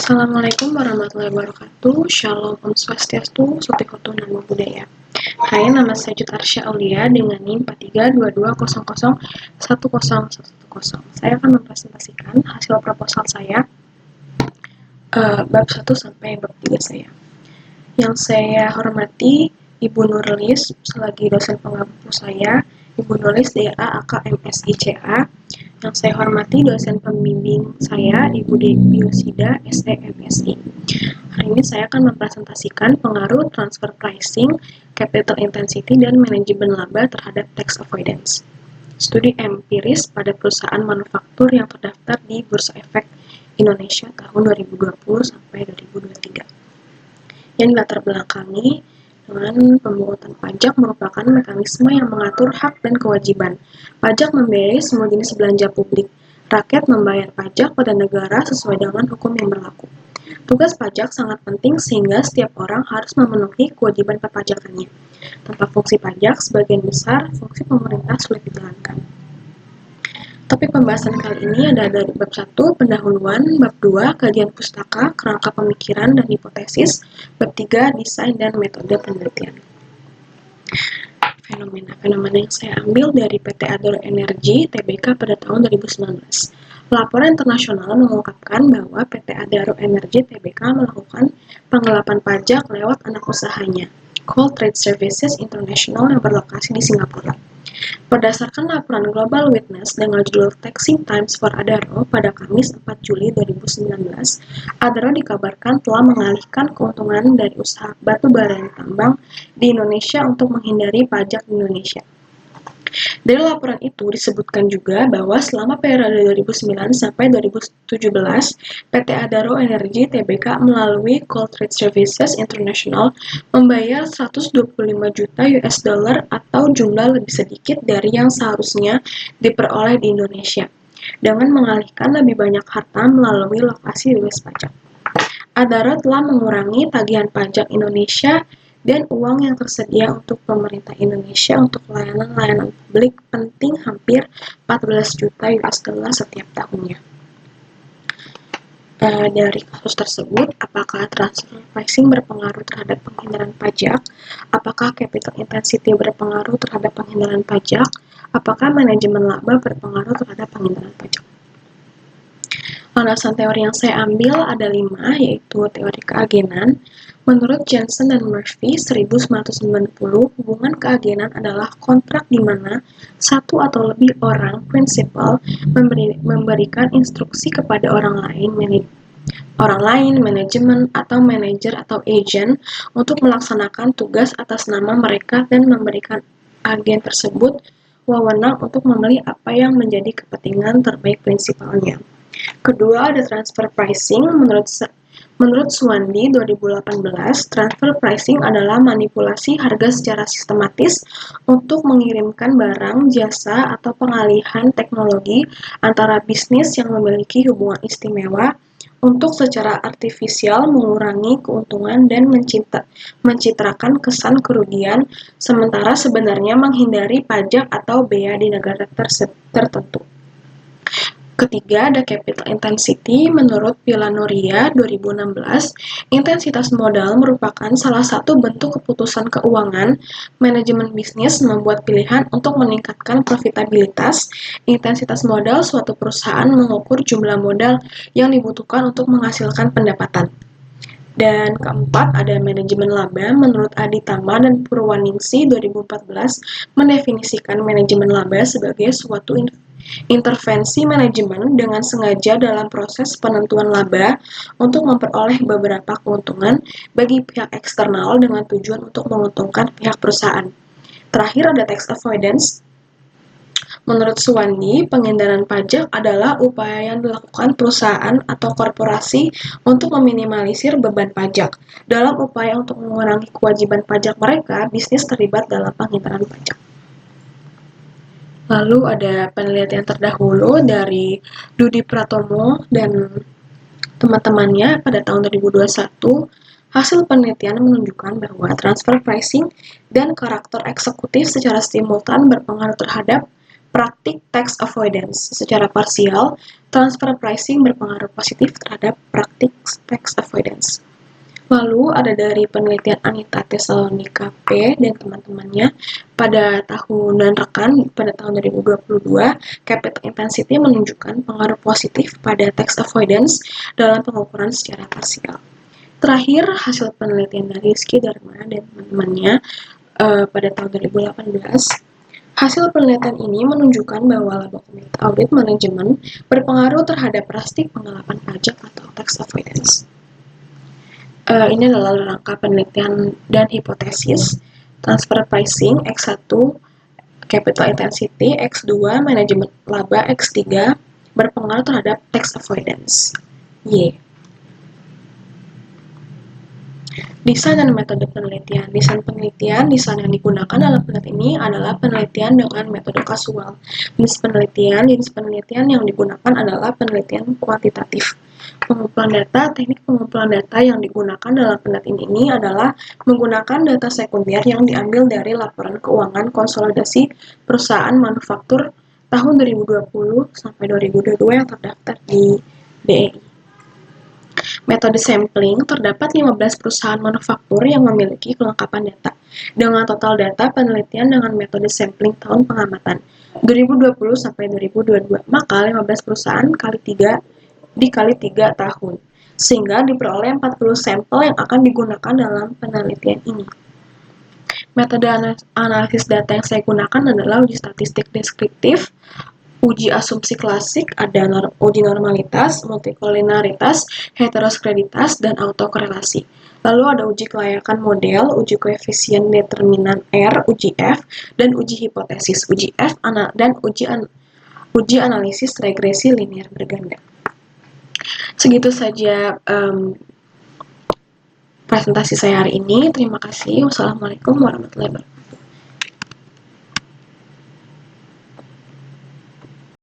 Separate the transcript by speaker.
Speaker 1: Assalamualaikum warahmatullahi wabarakatuh. Shalom, Om Swastiastu, Sutihoto, Namo Buddhaya. Hai, nama saya Jut Arsya Aulia dengan NIM 432200101010. Saya akan mempresentasikan hasil proposal saya bab 1 sampai bab 3 saya. Yang saya hormati Ibu Nurlis selagi dosen pengampu saya, Ibu Nurlis DA AKMSICA. Yang saya hormati dosen pembimbing saya, Ibu Dewi Yosida SE MSI. Hari ini saya akan mempresentasikan pengaruh transfer pricing, capital intensity, dan manajemen laba terhadap tax avoidance. Studi empiris pada perusahaan manufaktur yang terdaftar di Bursa Efek Indonesia tahun 2020 sampai 2023. Yang dilatar belakangi dengan pemungutan pajak merupakan mekanisme yang mengatur hak dan kewajiban. Pajak membiayai semua jenis belanja publik. Rakyat membayar pajak pada negara sesuai dengan hukum yang berlaku. Tugas pajak sangat penting sehingga setiap orang harus memenuhi kewajiban perpajakannya. Tanpa fungsi pajak, sebagian besar fungsi pemerintah sulit dijalankan. Topik pembahasan kali ini ada dari bab 1, pendahuluan, bab 2, kajian pustaka, kerangka pemikiran dan hipotesis, bab 3, desain dan metode penelitian. Fenomena yang saya ambil dari PT Adaro Energi Tbk pada tahun 2019. Laporan internasional mengungkapkan bahwa PT Adaro Energi Tbk melakukan penggelapan pajak lewat anak usahanya, Coal Trade Services International yang berlokasi di Singapura. Berdasarkan laporan Global Witness dengan judul Taxing Times for Adaro pada Kamis 4 Juli 2019, Adaro dikabarkan telah mengalihkan keuntungan dari usaha batu bara dan tambang di Indonesia untuk menghindari pajak di Indonesia. Dari laporan itu disebutkan juga bahwa selama periode 2009 sampai 2017, PT Adaro Energi Tbk melalui Coal Trade Services International membayar 125 juta US dollar atau jumlah lebih sedikit dari yang seharusnya diperoleh di Indonesia, dengan mengalihkan lebih banyak harta melalui lokasi bebas pajak. Adaro telah mengurangi tagihan pajak Indonesia dan uang yang tersedia untuk pemerintah Indonesia untuk layanan-layanan publik penting hampir 14 juta US dollar setiap tahunnya. Dari kasus tersebut, apakah transfer pricing berpengaruh terhadap penghindaran pajak? Apakah capital intensity berpengaruh terhadap penghindaran pajak? Apakah manajemen laba berpengaruh terhadap penghindaran pajak? Landasan teori yang saya ambil ada 5, yaitu teori keagenan. Menurut Jensen dan Murphy 1990, hubungan keagenan adalah kontrak di mana satu atau lebih orang prinsipal memberikan instruksi kepada orang lain, manajemen atau manajer atau agent untuk melaksanakan tugas atas nama mereka dan memberikan agen tersebut wewenang untuk membeli apa yang menjadi kepentingan terbaik prinsipalnya. Kedua, ada transfer pricing. Menurut Swandi 2018, transfer pricing adalah manipulasi harga secara sistematis untuk mengirimkan barang, jasa, atau pengalihan teknologi antara bisnis yang memiliki hubungan istimewa untuk secara artifisial mengurangi keuntungan dan mencitrakan kesan kerugian, sementara sebenarnya menghindari pajak atau bea di negara tertentu. Ketiga, ada capital intensity. Menurut Villanoria 2016, intensitas modal merupakan salah satu bentuk keputusan keuangan. Manajemen bisnis membuat pilihan untuk meningkatkan profitabilitas. Intensitas modal suatu perusahaan mengukur jumlah modal yang dibutuhkan untuk menghasilkan pendapatan. Dan keempat, ada manajemen laba. Menurut Adi Tama dan Purwaningsi 2014, mendefinisikan manajemen laba sebagai suatu intervensi manajemen dengan sengaja dalam proses penentuan laba untuk memperoleh beberapa keuntungan bagi pihak eksternal dengan tujuan untuk menguntungkan pihak perusahaan. Terakhir ada tax avoidance. Menurut Suwandi, penghindaran pajak adalah upaya yang dilakukan perusahaan atau korporasi untuk meminimalisir beban pajak. Dalam upaya untuk mengurangi kewajiban pajak mereka, bisnis terlibat dalam penghindaran pajak. Lalu ada penelitian terdahulu dari Dudi Pratomo dan teman-temannya pada tahun 2021. Hasil penelitian menunjukkan bahwa transfer pricing dan karakter eksekutif secara simultan berpengaruh terhadap praktik tax avoidance. Secara parsial, transfer pricing berpengaruh positif terhadap praktik tax avoidance. Lalu ada dari penelitian Anita Tesalonika P dan teman-temannya pada tahun dan rekan pada tahun 2022, capital intensity menunjukkan pengaruh positif pada tax avoidance dalam pengukuran secara parsial. Terakhir, hasil penelitian dari Rizky Dharma dan teman-temannya pada tahun 2018, hasil penelitian ini menunjukkan bahwa laba community audit manajemen berpengaruh terhadap praktik penggelapan pajak atau tax avoidance. Ini adalah rangka penelitian dan hipotesis transfer pricing X1 capital intensity, X2 manajemen laba, X3 berpengaruh terhadap tax avoidance. Y. Desain dan metode penelitian. Desain yang digunakan dalam penelitian ini adalah penelitian dengan metode kasual. Jenis penelitian yang digunakan adalah penelitian kuantitatif. Pengumpulan data, teknik pengumpulan data yang digunakan dalam penelitian ini adalah menggunakan data sekunder yang diambil dari laporan keuangan konsolidasi perusahaan manufaktur tahun 2020 sampai 2022 yang terdaftar di BEI. Metode sampling, terdapat 15 perusahaan manufaktur yang memiliki kelengkapan data. Dengan total data penelitian dengan metode sampling tahun pengamatan 2020 sampai 2022, maka 15 perusahaan dikali 3 tahun, sehingga diperoleh 40 sampel yang akan digunakan dalam penelitian ini. Metode analisis data yang saya gunakan adalah uji statistik deskriptif, uji asumsi klasik, ada uji normalitas, multikolinialitas, heteroskreditas, dan autokorelasi. Lalu ada uji kelayakan model, uji koefisien determinan R, uji F, dan uji hipotesis, uji F, dan uji analisis regresi linear berganda. Segitu saja presentasi saya hari ini. Terima kasih. Wassalamualaikum warahmatullahi wabarakatuh.